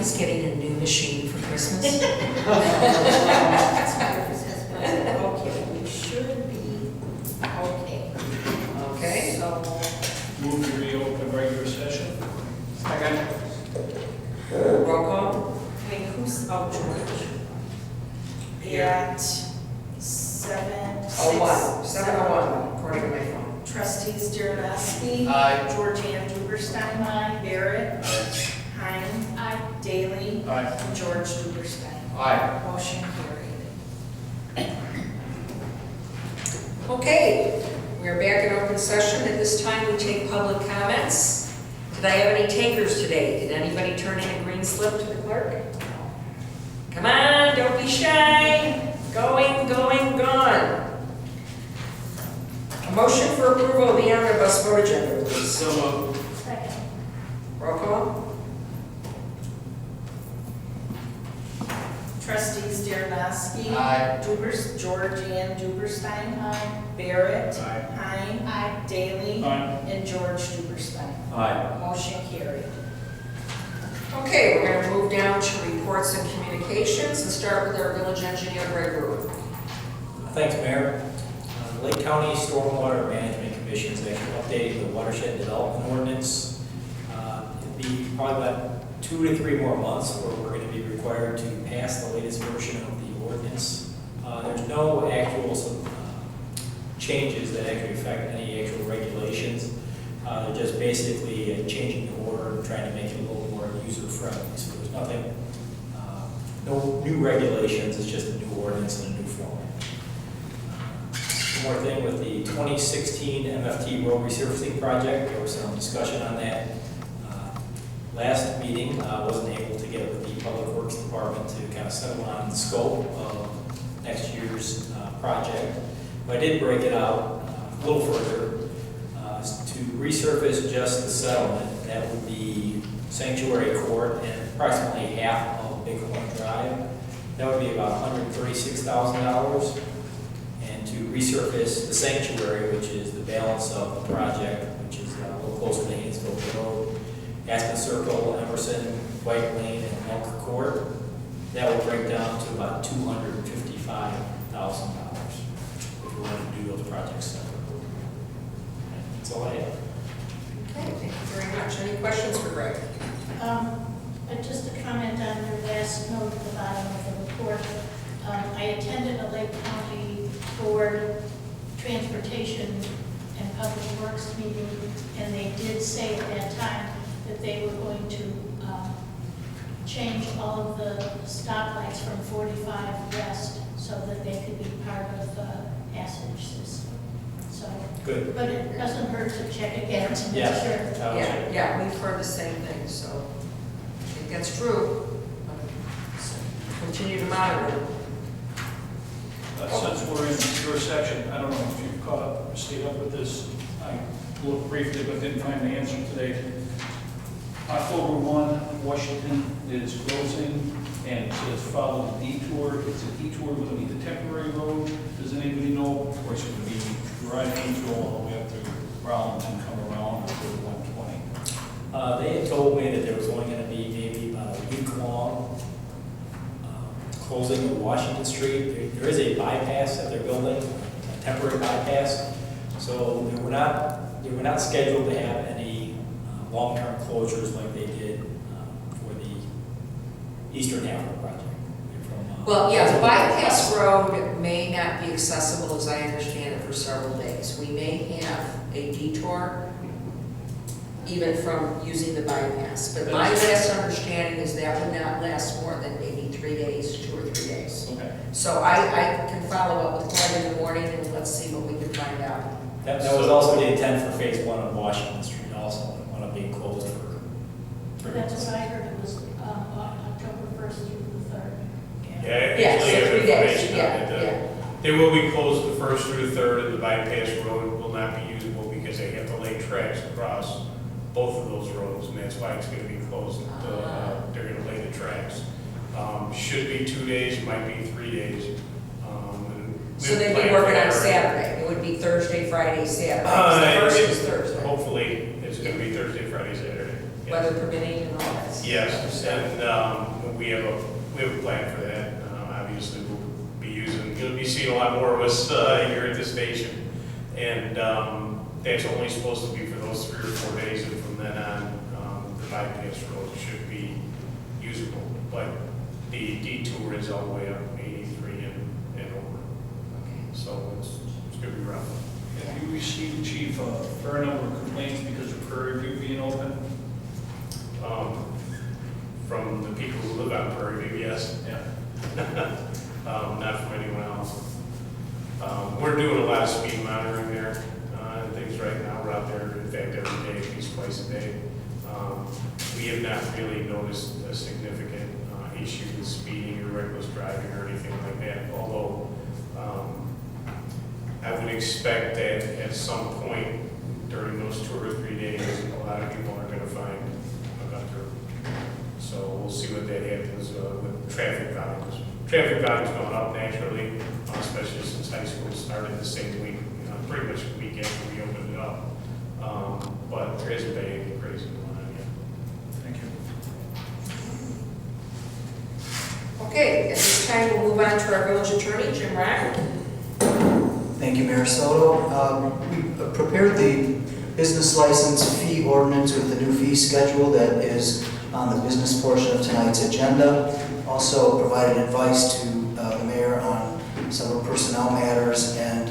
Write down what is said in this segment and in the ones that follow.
he's getting a new machine for Christmas. Okay, we should be okay. Okay. So, Move to reopen regular session. Second. Roll call? wait, who's, oh, George. At 7:01, according to my phone. Trustees Jaroski. Aye. Georgianne Duberstein. Aye. Barrett. Hine. Aye. Daly. Aye. And George Duberstein. Aye. Motion carried. Okay, we're back in open session. At this time, we take public comments. Did I have any takers today? Did anybody turn in a green slip to the clerk? Come on, don't be shy. Going, gone. A motion for approval of the omnibus vote agenda, please. So moved. Second. Roll call? Trustees Jaroski. Aye. Georgianne Duberstein. Aye. Barrett. Aye. Hine. Aye. Daly. Aye. And George Duberstein. Aye. Motion carried. Okay, we're gonna move down to reports and communications and start with our village engineer, Greg Brewer. Thanks, Mayor. The Lake County Stormwater Management Commission is actually updating the watershed development ordinance. It'll be probably about 2 to 3 more months where we're going to be required to pass the latest version of the ordinance. There's no actual changes that actually affect any actual regulations. They're just basically changing the order and trying to make it a little more user-friendly. So there's nothing, no new regulations, it's just a new ordinance in a new format. One more thing with the 2016 MFT road resurfacing project, there was some discussion on that. Last meeting, wasn't able to get with the Public Works Department to kind of settle on the scope of next year's project. But I did break it out a little further. To resurface just the settlement, that would be Sanctuary Court and approximately half of Bighorn Drive. That would be about $136,000. And to resurface the sanctuary, which is the balance of the project, which is a little closer to Hainesville Road, Aspen Circle, Emerson, White Lane, and Elk Court, that would break down to about $255,000 if we wanted to do those projects separately. That's all I have. Okay, thank you very much. Any questions for Greg? Just a comment on your last note at the bottom of the report. I attended a Lake County Board Transportation and Public Works meeting, and they did say at that time that they were going to change all of the stoplights from 45 west so that they could be part of the passage system. So, Good. but it doesn't hurt to check again to make Yeah. sure. Yeah, we've heard the same thing, so I think that's true. Continue to monitor. Since we're in your section, I don't know if you've caught up or stayed up with this. I looked briefly but didn't find the answer today. October 1, Washington is closing, and it says follow the detour. Is the detour going to be the temporary road? Does anybody know? Or is it going to be right Hainesville all the way up to Rollins and come around to 120? They had told me that there was only going to be maybe about a week-long closing of Washington Street. There is a bypass that they're building, a temporary bypass. So they were not scheduled to have any long-term closures like they did for the eastern half of the project. Well, yeah, the bypass road may not be accessible, as I understand it, for several days. We may have a detour even from using the bypass. But my last understanding is that would not last more than maybe 3 days, 2 or 3 days. Okay. So I can follow up with Glenn in the morning and let's see what we can find out. That was also the intent for phase 1 of Washington Street also, one of being closed for 3 That's months. what I heard, it was October 1st through the 3rd. Yeah, Yeah, actually, so have 3 days, information on it. yeah. They will be closed the 1st through the 3rd, and the bypass road will not be usable because they have to lay tracks across both of those roads, and that's why it's gonna be closed. They're gonna lay the tracks. Should be 2 days, might be 3 days. And So we they'd be plan working for on that Saturday. It would be Thursday, Friday, Saturday. The first is Thursday. Hopefully, it's gonna be Thursday, Friday, Saturday. weather permitting and all that. Yes, and we have a plan for that. Obviously, we'll be you'll be seeing a lot more of us here at the station. And that's only supposed to be for those 3 or 4 days, and from then on, the bypass road should be usable. But the detour is all the way up 83 and over. So it's going to be rough. Have you received, Chief, a fair number of complaints because of Prairie View being open? From the people who live on Prairie View, yes. Yeah. Not from anyone else. We're doing a lot of speed monitoring there and things right now. We're out there, in fact, every day, at least twice a day. We have not really noticed a significant issue with speeding or reckless driving or anything like that, although I would expect that at some point during those 2 or 3 days, a lot of people are going to find a gun turret. So we'll see what that happens with traffic volumes. Traffic volumes going up naturally, especially since high school started the same week, pretty much the week after we opened it up. But there isn't anything crazy going on yet. Thank you. Okay, at this time, we'll move on to our village attorney, Jim Rack. Thank you, Mayor Soto. We prepared the business license fee ordinance with the new fee schedule that is on the business portion of tonight's agenda. Also provided advice to the mayor on several personnel matters, and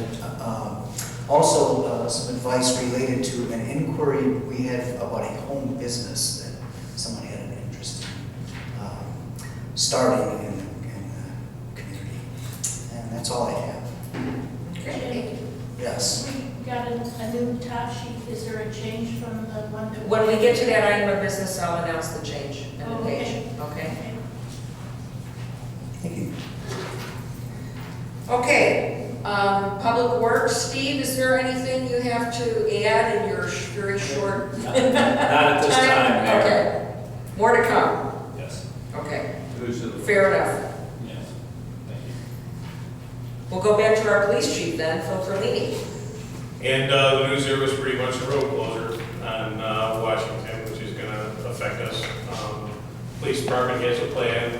also some advice related to an inquiry we had about a home business that someone had an interest in starting in the community. And that's all I have. Great, thank you. Yes. We got a new top sheet. Is there a change from the one that? When we get to that item of business, I'll announce the change in the page, okay? Thank you. Okay, Public Works, Steve, is there anything you have to add in your very short Not at this time, Mayor. Okay, more to come, Yes. okay, Who's the? fair enough. Yes. Thank you. We'll go back to our police chief then, Phil Perlini. And the news there was pretty much a road closure on Washington, which is going to affect us. Police department has a plan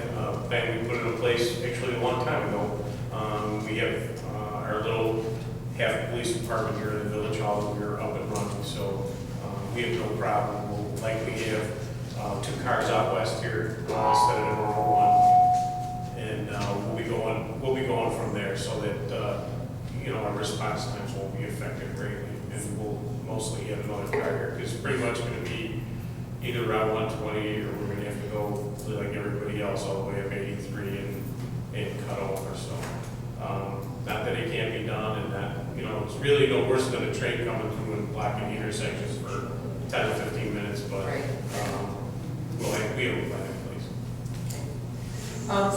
we put in place actually a long time ago. We have our little half police department here in the village hall. We're up and running, so we have no problem. We'll likely have 2 cars out west here instead of number 1, and we'll be going from there so that our response times won't be affected greatly, and we'll mostly have another car here because it's pretty much going to be either Route 120 or we're going to have to go like everybody else all the way up 83 and cut over. So not that it can't be done, and that it's really no worse than a train coming through and blocking intersections for 10 or 15 minutes, but Right. we have a plan in place.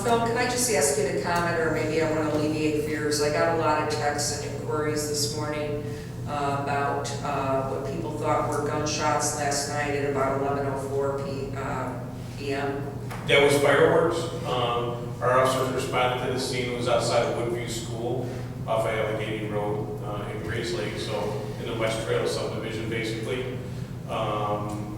Phil, can I just ask you to comment, or maybe I want to alleviate fears? I got a lot of texts and inquiries this morning about what people thought were gunshots last night at about 11:04 p.m. That was fireworks. Our officers responded to the scene. It was outside of Woodview School off of Allegheny Road in Grays Lake, so in the West Trail subdivision, basically.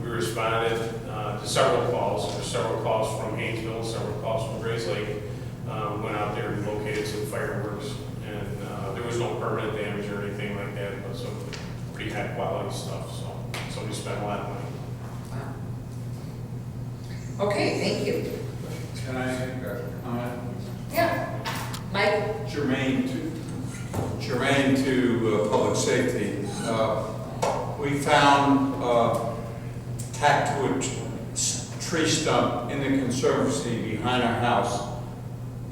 We responded to several calls. There were several calls from Hainesville, several calls from Grays Lake. Went out there and located some fireworks, and there was no permanent damage or anything like that, but some pretty high quality stuff. So somebody spent a lot of money. Wow. Okay, thank you. Can I make a comment? Yeah. Mike? Germane to public safety. We found tacked to a tree stump in the conservancy behind our house,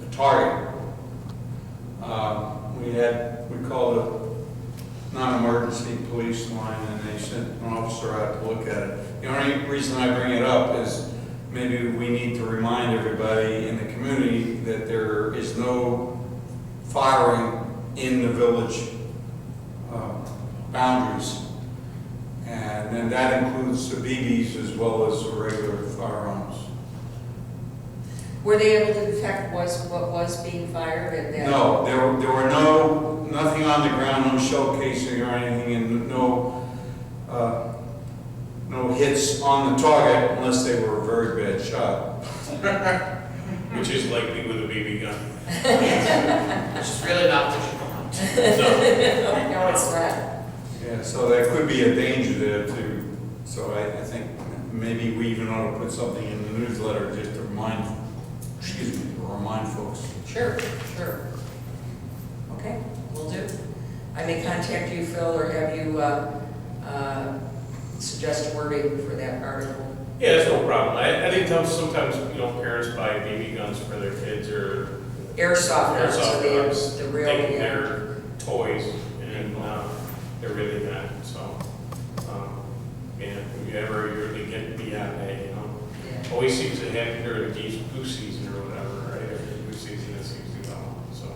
a target. We called a non-emergency police line, and they sent an officer out to look at it. The only reason I bring it up is maybe we need to remind everybody in the community that there is no firing in the village boundaries. And then that includes the BBs as well as the regular firearms. Were they able to detect what was being fired at that? No, there were nothing on the ground, no shell casing or anything, and no no hits on the target unless they were a very bad shot. Which is likely with a BB gun. Which is really not what you want. No. No, it's not. Yeah, so there could be a danger there too. So I think maybe we even ought to put something in the newsletter just to remind folks. Sure, sure. Okay, will do. I may contact you, Phil, or have you suggest wording for that article. Yeah, that's no problem. I think sometimes, parents buy BB guns for their kids or Airsoft guns, so they have guns, the real, thinking yeah. they're toys, and they're really not. So, if you ever really get beyond that, Yeah. always seems to happen during the goose season or whatever, right? Every goose season it seems to go on. So,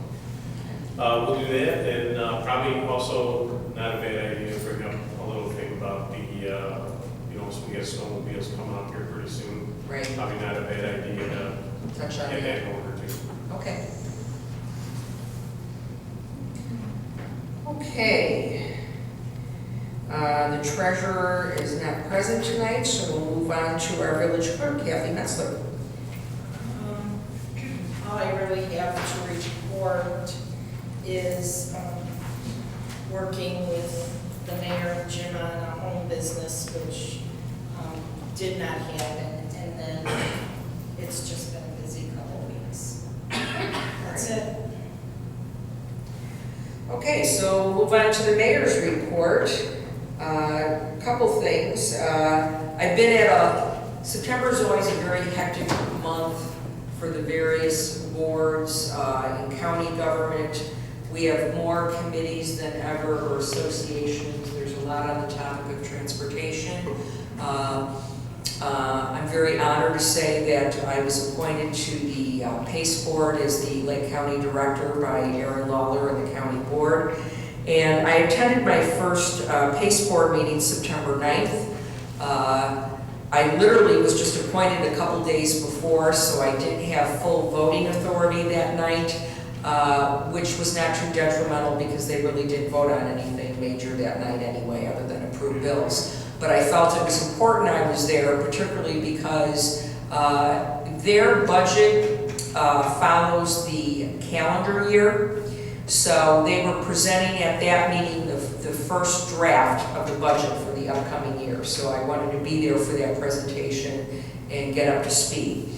we'll do that, and probably also not a bad idea to bring up a little thing about the, so we got snowmobiles coming up here pretty soon. Right, Probably not a bad idea to touch on get that. that over too. Okay. Okay. The treasurer is not present tonight, so we'll move on to our village clerk, Kathy Metzler. All I really have to report is working with the mayor and Jim on a home business, which did not happen, and then it's just been a busy couple weeks. That's it. Okay, so we'll move on to the mayor's report. Couple things. I've been September is always a very hectic month for the various boards in county government. We have more committees than ever, or associations. There's a lot on the topic of transportation. I'm very honored to say that I was appointed to the PACE board as the Lake County Director by Aaron Lawler and the county board. And I attended my first PACE board meeting September 9th. I literally was just appointed a couple days before, so I didn't have full voting authority that night, which was not too detrimental because they really didn't vote on anything major that night anyway, other than approve bills. But I felt it was important I was there, particularly because their budget follows the calendar year. So they were presenting at that meeting the first draft of the budget for the upcoming year. So I wanted to be there for that presentation and get up to speed.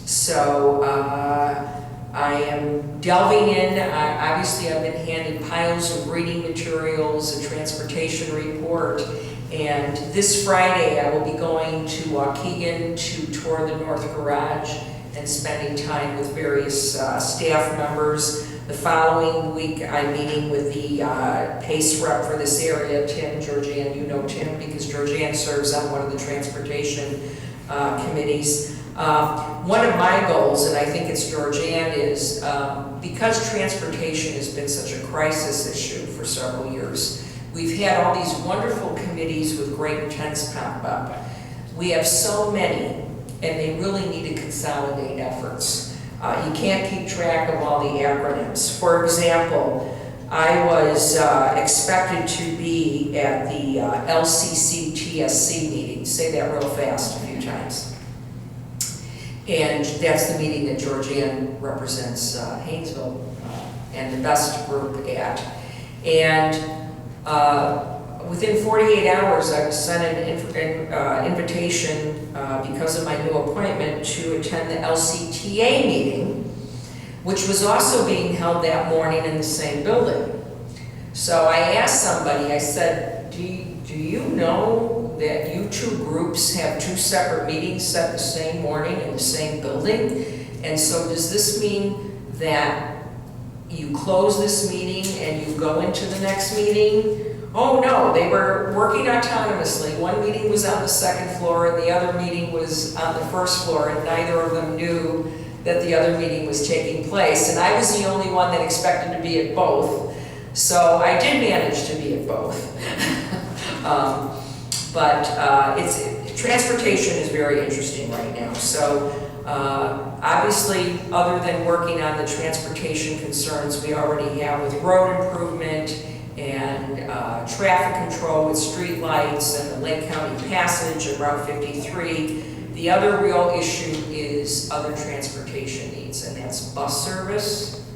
So I am delving in. Obviously, I've been handed piles of reading materials, a transportation report, and this Friday I will be going to Waukegan to tour the North Garage and spending time with various staff members. The following week, I'm meeting with the PACE rep for this area, Tim, Georgianne. You know Tim because Georgianne serves on one of the transportation committees. One of my goals, and I think it's Georgianne, is because transportation has been such a crisis issue for several years, we've had all these wonderful committees with great intents pop up. We have so many, and they really need to consolidate efforts. You can't keep track of all the acronyms. For example, I was expected to be at the LCC TSC meeting. Say that real fast a few times. And that's the meeting that Georgianne represents Hainesville and the best group at. And within 48 hours, I was sent an invitation because of my new appointment to attend the LCTA meeting, which was also being held that morning in the same building. So I asked somebody, I said, do you know that you two groups have two separate meetings set the same morning in the same building? And so does this mean that you close this meeting and you go into the next meeting? Oh no, they were working autonomously. One meeting was on the second floor and the other meeting was on the first floor, and neither of them knew that the other meeting was taking place. And I was the only one that expected to be at both. So I did manage to be at both. Transportation is very interesting right now. So obviously, other than working on the transportation concerns we already have with road improvement and traffic control with street lights and the Lake County Passage and Route 53. The other real issue is other transportation needs, and that's bus service.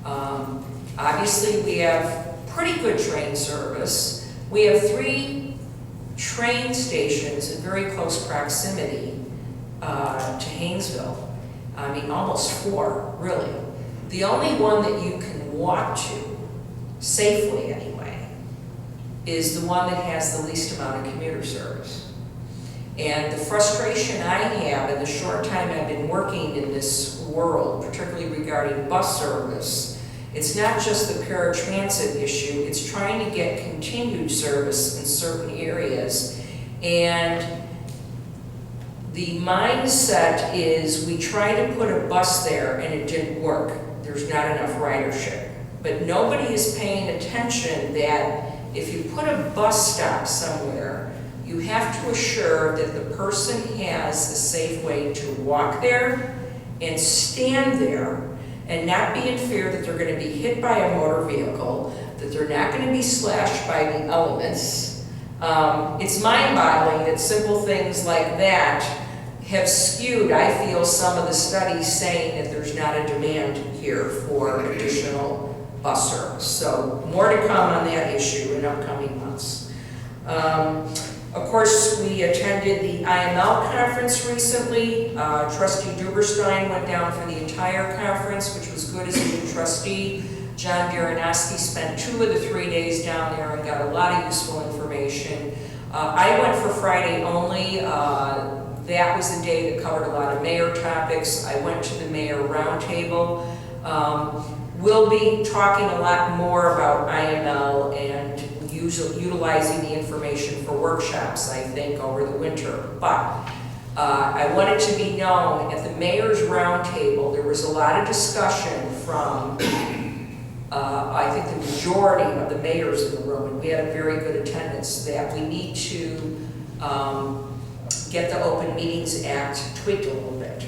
Obviously, we have pretty good train service. We have 3 train stations in very close proximity to Hainesville. I mean, almost 4, really. The only one that you can walk to, safely anyway, is the one that has the least amount of commuter service. And the frustration I have in the short time I've been working in this world, particularly regarding bus service, it's not just the paratransit issue, it's trying to get continued service in certain areas. And the mindset is we tried to put a bus there and it didn't work. There's not enough ridership. But nobody is paying attention that if you put a bus stop somewhere, you have to assure that the person has a safe way to walk there and stand there and not be in fear that they're going to be hit by a motor vehicle, that they're not going to be slashed by the elements. It's mind-boggling that simple things like that have skewed, I feel, some of the studies saying that there's not a demand here for additional bus service. So more to come on that issue in upcoming months. Of course, we attended the IML conference recently. Trustee Duberstein went down for the entire conference, which was good as a new trustee. John Daranoski spent 2 of the 3 days down there and got a lot of useful information. I went for Friday only. That was the day that covered a lot of mayor topics. I went to the mayor roundtable. We'll be talking a lot more about IML and utilizing the information for workshops, I think, over the winter. But I want it to be known, at the mayor's roundtable, there was a lot of discussion from, I think, the majority of the mayors in the room, and we had a very good attendance, that we need to get the Open Meetings Act tweaked a little bit.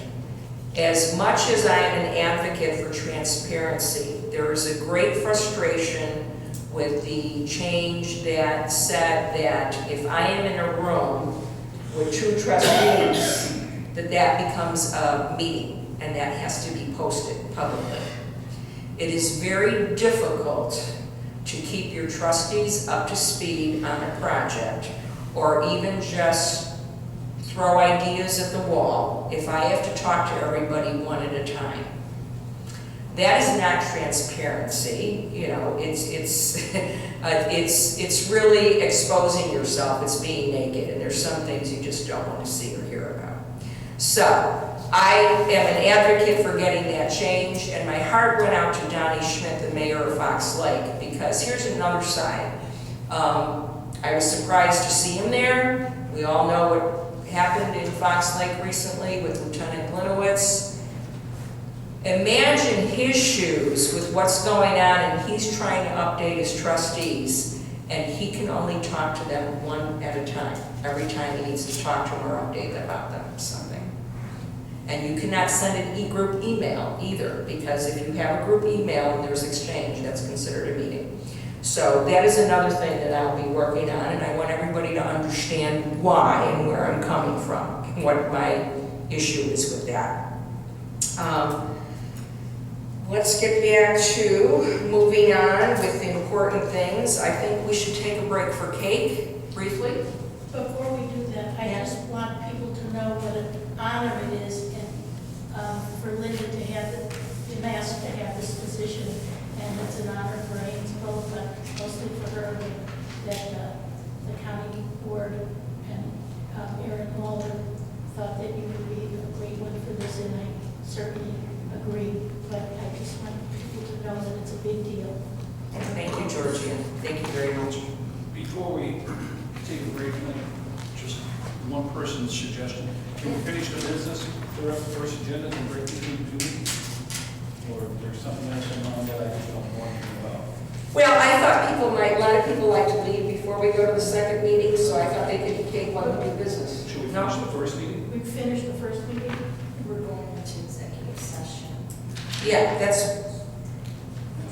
As much as I am an advocate for transparency, there is a great frustration with the change that said that if I am in a room with 2 trustees, that becomes a meeting and that has to be posted publicly. It is very difficult to keep your trustees up to speed on a project, or even just throw ideas at the wall if I have to talk to everybody one at a time. That is not transparency. You know, it's really exposing yourself. It's being naked, and there's some things you just don't want to see or hear about. So I am an advocate for getting that changed, and my heart went out to Donnie Schmidt, the mayor of Fox Lake, because here's another side. I was surprised to see him there. We all know what happened in Fox Lake recently with Lieutenant Glinowitz. Imagine his shoes with what's going on, and he's trying to update his trustees, and he can only talk to them one at a time, every time he needs to talk to them or update them about something. And you cannot send an e-group email either, because if you have a group email and there's exchange, that's considered a meeting. So that is another thing that I'll be working on, and I want everybody to understand why and where I'm coming from, and what my issue is with that. Let's get back to moving on with the important things. I think we should take a break for cake, briefly. Before we do that, I just want people to know what an honor it is for Linda to have the mask to have this position, and it's an honor for Hainesville, but mostly for her that the county board and Aaron Walter thought that you would be a great one for this, and I certainly agree. But I just want people to know that it's a big deal. Thank you, Georgia. Thank you very much. Before we take a break, just one person's suggestion. Can we finish the business, clear up the first agenda, and break between 2 weeks? Or there's something else going on that I just don't want to know about? Well, I thought a lot of people like to leave before we go to the second meeting, so I thought they could take one to do business. Should we No? finish the first meeting? We've finished the first meeting. We're going into executive session. Yeah, that's,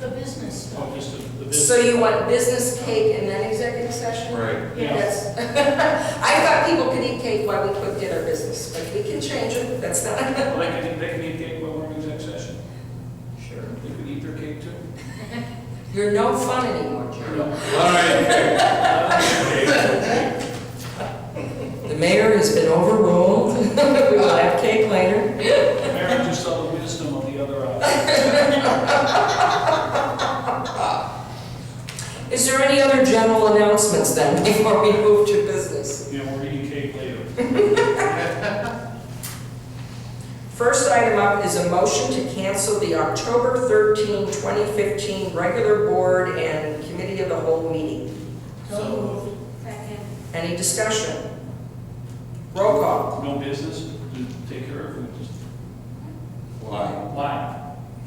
The business stuff. Oh, just the business. So you want business cake and then executive session? Right. Yes. I thought people could eat cake while we did our business, but we can change it, that's not. Well, they can eat cake while we're in exec session. Sure. They can eat their cake too. You're no fun anymore, Jerry. All right. The mayor has been overruled. We will have cake later. Mayor just saw the wisdom of the other option. Is there any other general announcements then before we move to business? You know, we're eating cake later. First item up is a motion to cancel the October 13, 2015 regular board and committee of the whole meeting. So moved. Second. Any discussion? Roll call. No business to take care of. We just- Why? Why?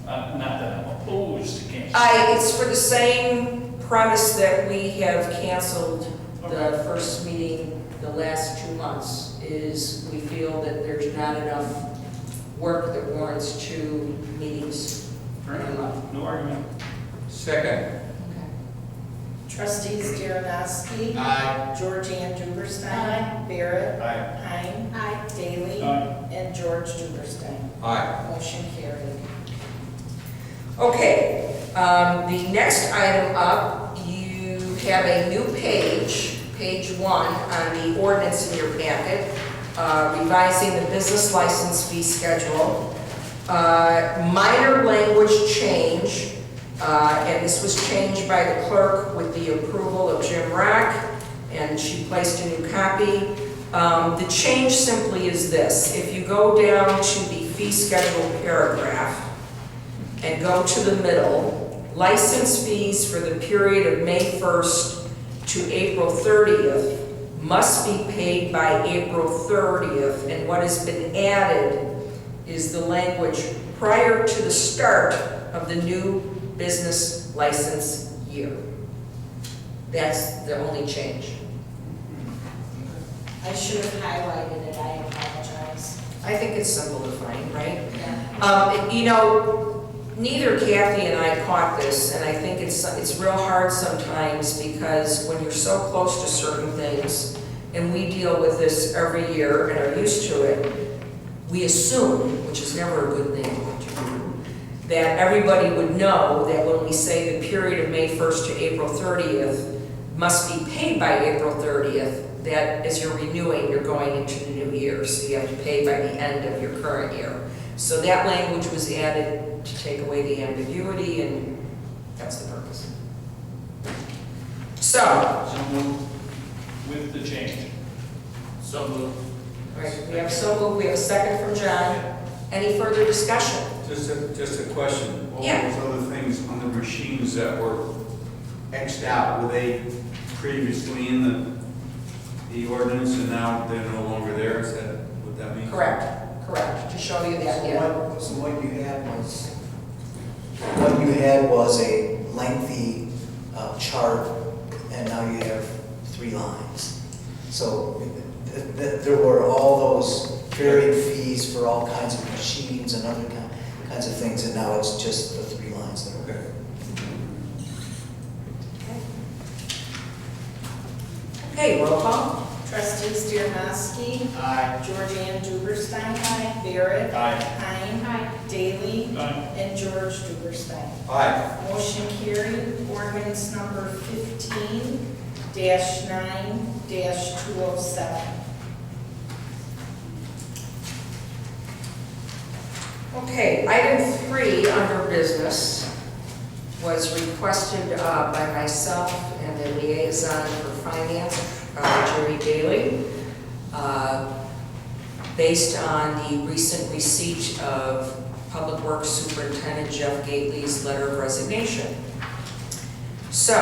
Not that I'm opposed to cancel. It's for the same premise that we have canceled the first meeting the last 2 months, is we feel that there's not enough work that warrants 2 meetings in a month. No argument. Second. Trustees Darrenowski. Aye. Georgianne Duberstein. Aye. Barrett. Aye. Hein. Aye. Daly. Aye. And George Duberstein. Aye. Motion carried. Okay, the next item up, you have a new page, page 1, on the ordinance in your packet, revising the business license fee schedule. Minor language change, and this was changed by the clerk with the approval of Jim Rock, and she placed a new copy. The change simply is this: if you go down to the fee schedule paragraph and go to the middle, license fees for the period of May 1st to April 30th must be paid by April 30th, and what has been added is the language prior to the start of the new business license year. That's the only change. I should have highlighted it, I apologize. I think it's simple to find, right? Yeah. You know, neither Kathy and I caught this, and I think it's real hard sometimes because when you're so close to certain things, and we deal with this every year and are used to it, we assume, which is never a good thing to do, that everybody would know that when we say the period of May 1st to April 30th must be paid by April 30th, that as you're renewing, you're going into the new year, so you have to pay by the end of your current year. So that language was added to take away the ambiguity, and that's the purpose. So, So moved with the change. So moved. all right, we have so moved, we have a second from John. Any further discussion? Just a question. All Yeah. those other things on the machines that were Xed out, were they previously in the ordinance and now they're no longer there? Is that what that means? Correct, to show you that, yeah. So what you had was a lengthy chart, and now you have 3 lines. So there were all those varied fees for all kinds of machines and other kinds of things, and now it's just the 3 lines that are Okay. Okay, roll call. Trustees Darrenowski. Aye. Georgianne Duberstein. Barrett. Aye. Hein. Aye. Daly. Aye. And George Duberstein. Aye. Motion carried. Ordinance number 15-9-207. Okay, item 3 under business was requested by myself and the liaison for finance, Jerry Daly, based on the recent receipt of Public Works Superintendent Jeff Gately's letter of resignation. So,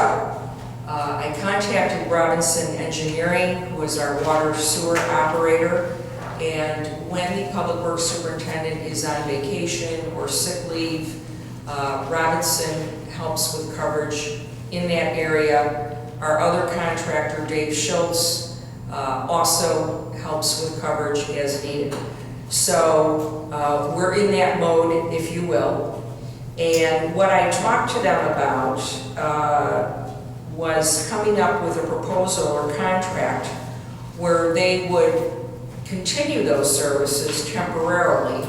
I contacted Robinson Engineering, who is our water sewer operator, and when the Public Works Superintendent is on vacation or sick leave, Robinson helps with coverage in that area. Our other contractor, Dave Schultz, also helps with coverage as needed. So we're in that mode, if you will. And what I talked to them about was coming up with a proposal or contract where they would continue those services temporarily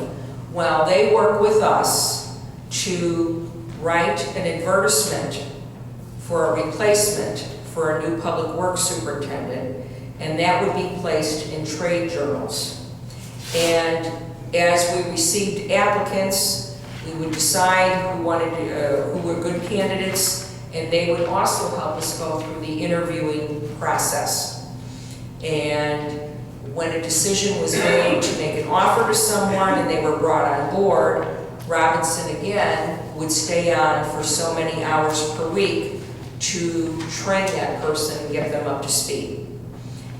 while they work with us to write an advertisement for a replacement for a new public works superintendent, and that would be placed in trade journals. And as we received applicants, we would decide who were good candidates, and they would also help us go through the interviewing process. And when a decision was made to make an offer to someone and they were brought on board, Robinson again would stay on for so many hours per week to train that person and get them up to speed.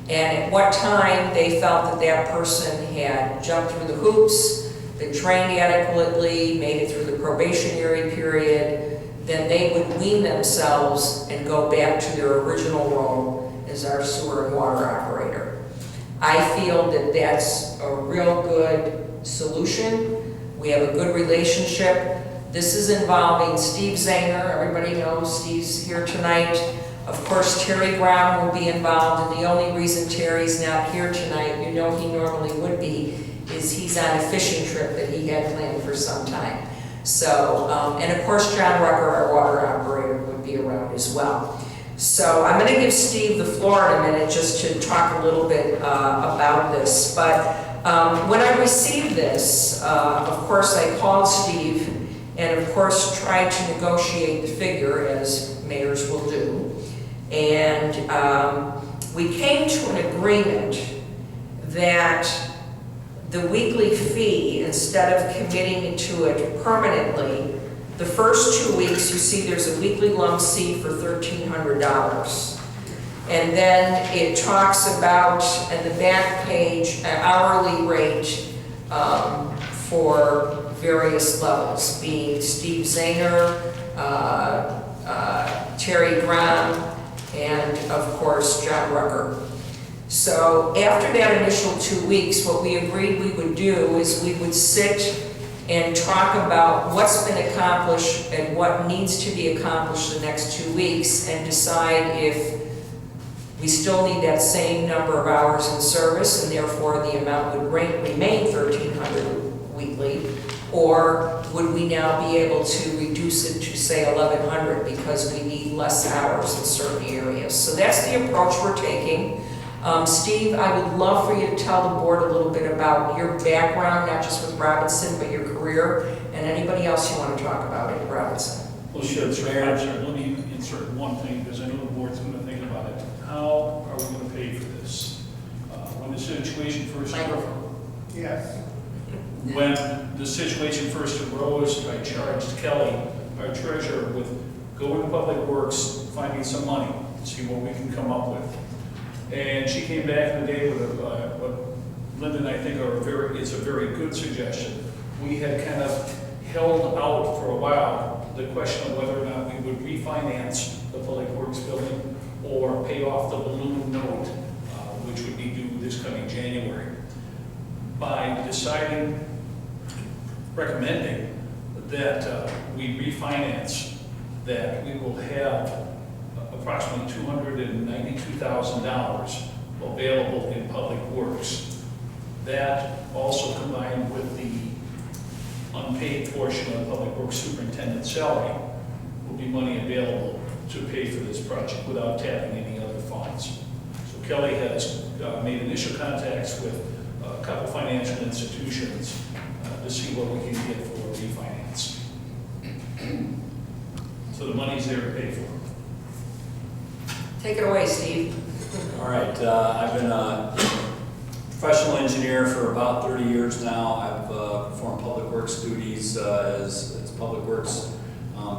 And at what time they felt that that person had jumped through the hoops, been trained adequately, made it through the probationary period, then they would wean themselves and go back to their original role as our sewer and water operator. I feel that that's a real good solution. We have a good relationship. This is involving Steve Zahner. Everybody knows Steve's here tonight. Of course, Terry Brown will be involved, and the only reason Terry's not here tonight, you know he normally would be, is he's on a fishing trip that he had planned for some time. So, and of course, John Rucker, our water operator, would be around as well. So I'm going to give Steve the floor in a minute just to talk a little bit about this. But when I received this, of course, I called Steve and of course tried to negotiate the figure, as mayors will do. And we came to an agreement that the weekly fee, instead of committing to it permanently, the first 2 weeks, you see there's a weekly lump fee for $1,300. And then it talks about, in the back page, an hourly rate for various levels, being Steve Zahner, Terry Graham, and of course, John Rucker. So after that initial 2 weeks, what we agreed we would do is we would sit and talk about what's been accomplished and what needs to be accomplished the next 2 weeks, and decide if we still need that same number of hours in service, and therefore the amount would remain $1,300 weekly, or would we now be able to reduce it to say $1,100 because we need less hours in certain areas. So that's the approach we're taking. Steve, I would love for you to tell the board a little bit about your background, not just with Robinson, but your career, and anybody else you want to talk about at Robinson. Well, sure, let me insert one thing, because I know the board's going to think about it. How are we going to pay for this? When the situation first arose, I charged Kelly, our treasurer, with going to Public Works, finding some money, see what we can come up with. And she came back in the day with what Linda and I think is a very good suggestion. We had kind of held out for a while the question of whether or not we would refinance the Public Works building or pay off the balloon note, which would be due this coming January. By recommending that we refinance, that we will have approximately $292,000 available in Public Works. That also combined with the unpaid portion of the Public Works superintendent's salary will be money available to pay for this project without tapping any other funds. So Kelly has made initial contacts with a couple financial institutions to see what we can get for a refinance. So the money's there to pay for it. Take it away, Steve. All right, I've been a professional engineer for about 30 years now. I've performed public works duties as public works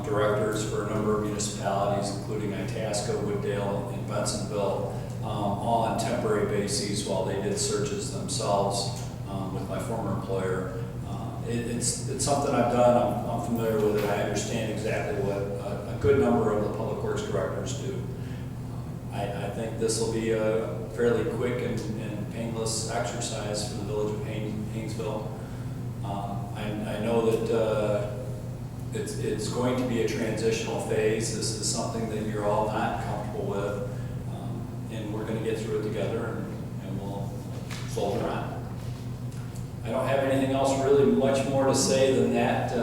directors for a number of municipalities, including Itasca, Wooddale, and Bensonville, all on temporary bases while they did searches themselves with my former employer. It's something I've done. I'm familiar with it. I understand exactly what a good number of the public works directors do. I think this will be a fairly quick and painless exercise for the village of Hainesville. I know that it's going to be a transitional phase. This is something that you're all not comfortable with. And we're gonna get through it together and we'll soldier on. I don't have anything else really much more to say than that.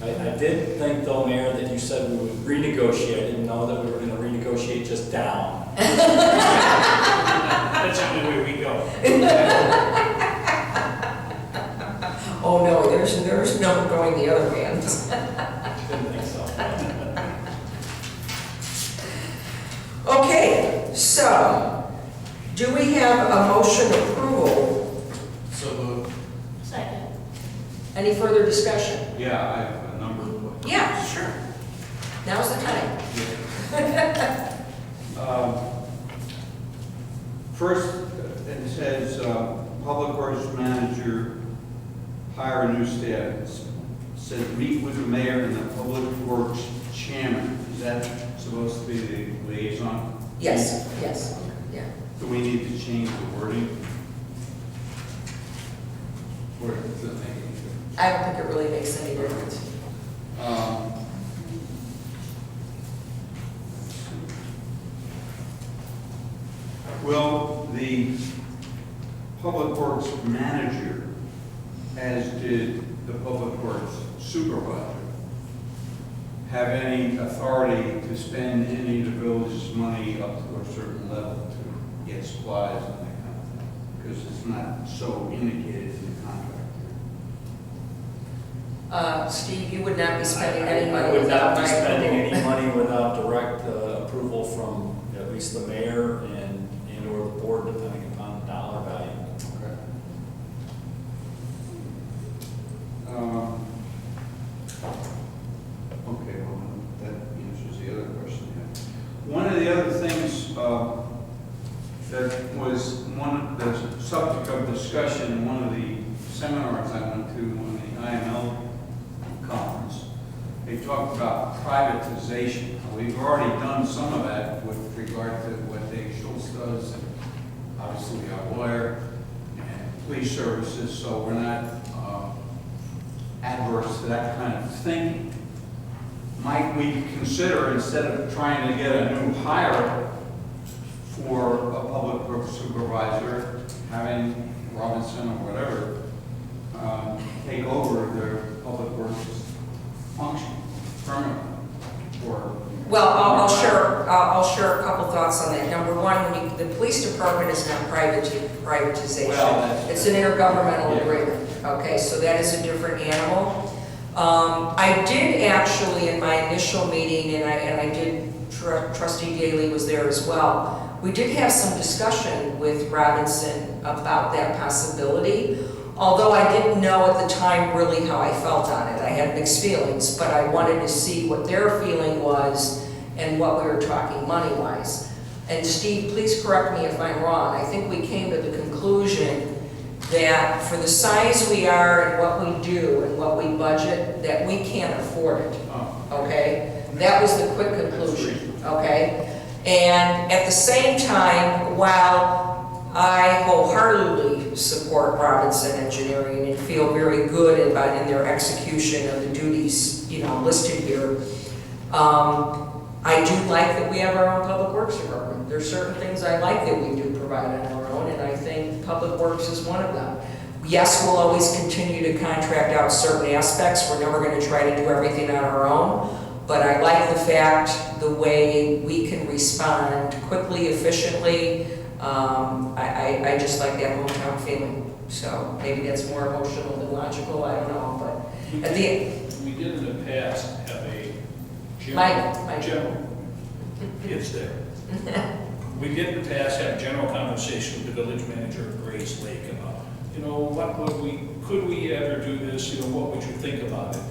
I did think though, Mayor, that you said we would renegotiate. I didn't know that we were gonna renegotiate just down. That's the only way we go. Oh, no, there's no going the other way. Didn't think so. Okay, so, do we have a motion approval? So moved. Second. Any further discussion? Yeah, I have a number of questions. Yeah, sure. Now's the time. First, it says, Public Works Manager, hire a new staff. It says, meet with the mayor and the Public Works Chairman. Is that supposed to be the liaison? Yes, yeah. Do we need to change the wording? Or does it make any difference? I don't think it really makes any difference. Will the Public Works Manager, as did the Public Works Supervisor, have any authority to spend any of the village's money up to a certain level to get supplies and that kind of thing? Because it's not so indicated in the contract. Steve, you would not be spending any money I would not without be my spending approval. any money without direct approval from at least the mayor and or the board, depending upon the dollar value. Okay. Okay, well, that answers the other question. Yeah. One of the other things that was the subject of discussion in one of the seminars I went to on the IML conference, they talked about privatization. We've already done some of that with regard to what Dave Schultz does, and obviously our lawyer and police services, so we're not adverse to that kind of thinking. Might we consider, instead of trying to get a new hire for a public works supervisor, having Robinson or whatever take over their public works function permanently? Or Well, I'll share a couple thoughts on that. Number one, the police department is not privatization. Well, It's an intergovernmental Yeah. agreement, okay? So that is a different animal. I did actually, in my initial meeting, and I did, Trustee Daly was there as well, we did have some discussion with Robinson about that possibility, although I didn't know at the time really how I felt on it. I had mixed feelings, but I wanted to see what their feeling was and what we were talking money-wise. And Steve, please correct me if I'm wrong. I think we came to the conclusion that for the size we are and what we do and what we budget, that we can't afford it, okay? That was the quick conclusion, okay? And at the same time, while I wholeheartedly support Robinson Engineering and feel very good in their execution of the duties, listed here, I do like that we have our own public works department. There's certain things I like that we do provide on our own, and I think public works is one of them. Yes, we'll always continue to contract out certain aspects. We're never going to try to do everything on our own, but I like the fact, the way we can respond quickly, efficiently. I just like that hometown feeling. So maybe that's more emotional than logical, I don't know, but at the end. We did in the past have a Mike. general, it's there. We did in the past have a general conversation with the village manager of Grace Lake about, could we ever do this, what would you think about it?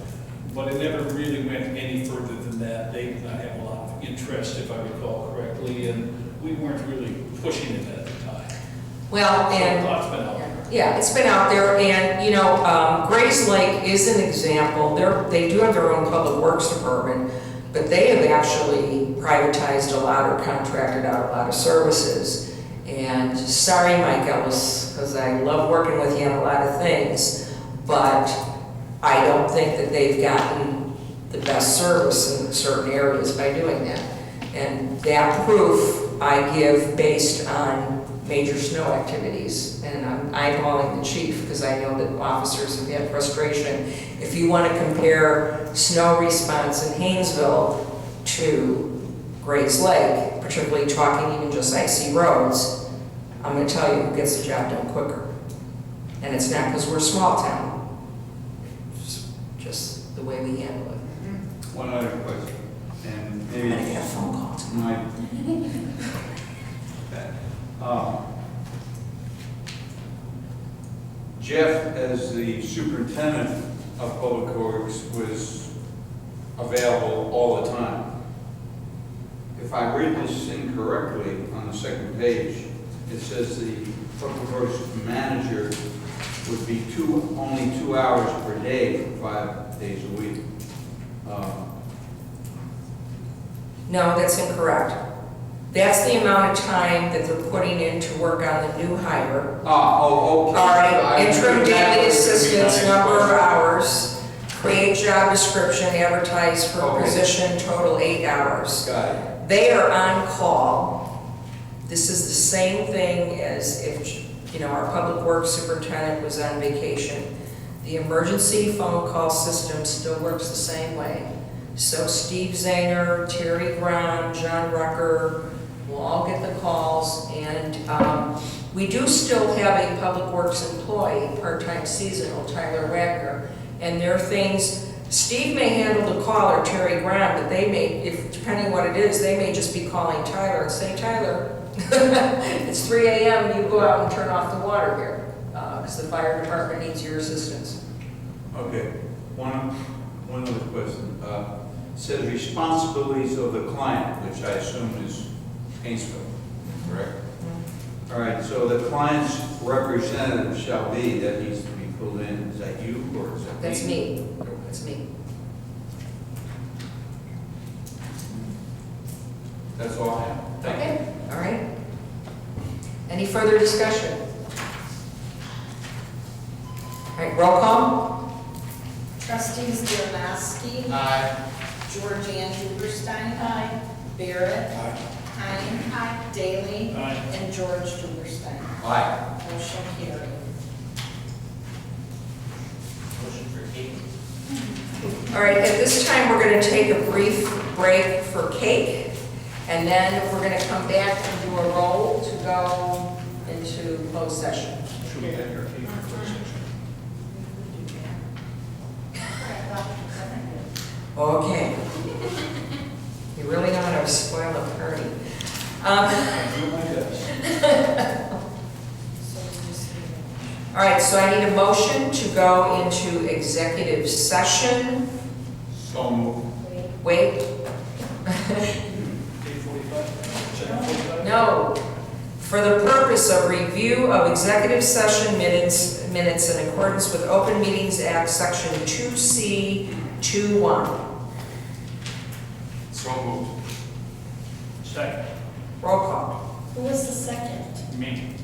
But it never really went any further than that. They did not have a lot of interest, if I recall correctly, and we weren't really pushing it at the time. Well, So and thought's been out there. yeah, it's been out there, and Grace Lake is an example. They do have their own public works department, but they have actually privatized a lot or contracted out a lot of services. And sorry, Mike Ellis, because I love working with you on a lot of things, but I don't think that they've gotten the best service in certain areas by doing that. And that proof I give based on major snow activities. And I'm eyeballing the chief because I know that officers have had frustration. If you want to compare snow response in Hainesville to Grays Lake, particularly talking even just icy roads, I'm going to tell you who gets the job done quicker. And it's not because we're a small town. It's just the way we handle it. One other question, and I'm maybe going to get a phone call tomorrow. Jeff, as the superintendent of Public Works, was available all the time. If I read this incorrectly on the second page, it says the Public Works manager would be only 2 hours per day for 5 days a week. No, that's incorrect. That's the amount of time that they're putting in to work on the new hire. Okay. All right, interim daily assistance, number of hours, create job description, advertise for Okay. position, total 8 hours. Got it. They are on call. This is the same thing as if, our public works superintendent was on vacation. The emergency phone call system still works the same way. So Steve Zahner, Terry Brown, John Rucker will all get the calls, and we do still have a public works employee, part-time seasonal, Tyler Wagner, and there are things, Steve may handle the call or Terry Brown, but they may, depending what it is, they may just be calling Tyler and say, Tyler, it's 3 a.m., you go out and turn off the water here, because the fire department needs your assistance. Okay, one other question. It says responsibilities of the client, which I assume is Hainesville, correct? All right, so the client's representative shall be, that needs to be pulled in. Is that you or is that me? That's me. That's me. That's all I have. Thank you. Okay, all right. Any further discussion? All right, roll call. Trustees Dernoski, Aye. Georgianne Duberstein, Aye. Barrett, Hine, Daly, Aye. and George Duberstein. Aye. Motion carried. Motion for cake. All right, at this time, we're going to take a brief break for cake, and then we're going to come back and do a roll to go into closed session. Should we have your key for closed session? Okay. You really know how to spoil a party. I do my best. So just, All right, so I need a motion to go into executive session. So moved. Wait, 8:45? 7:45? no. For the purpose of review of executive session minutes in accordance with Open Meetings Act, Section 2C21. So moved. Second. Roll call. Who was the second? Me.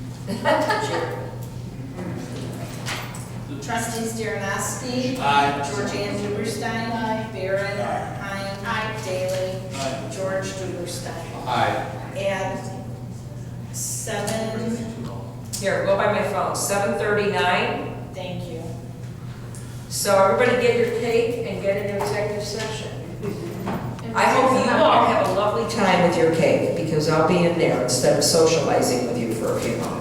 Trustees Dernoski, Aye. Georgianne Duberstein, Barrett, Hine, Daly, Aye. George Duberstein. Aye. And 7, Here, go by my phone, 7:39. thank you. So everybody get your cake and get into executive session. I hope you all have a lovely time with your cake, because I'll be in there instead of socializing with you for a few moments.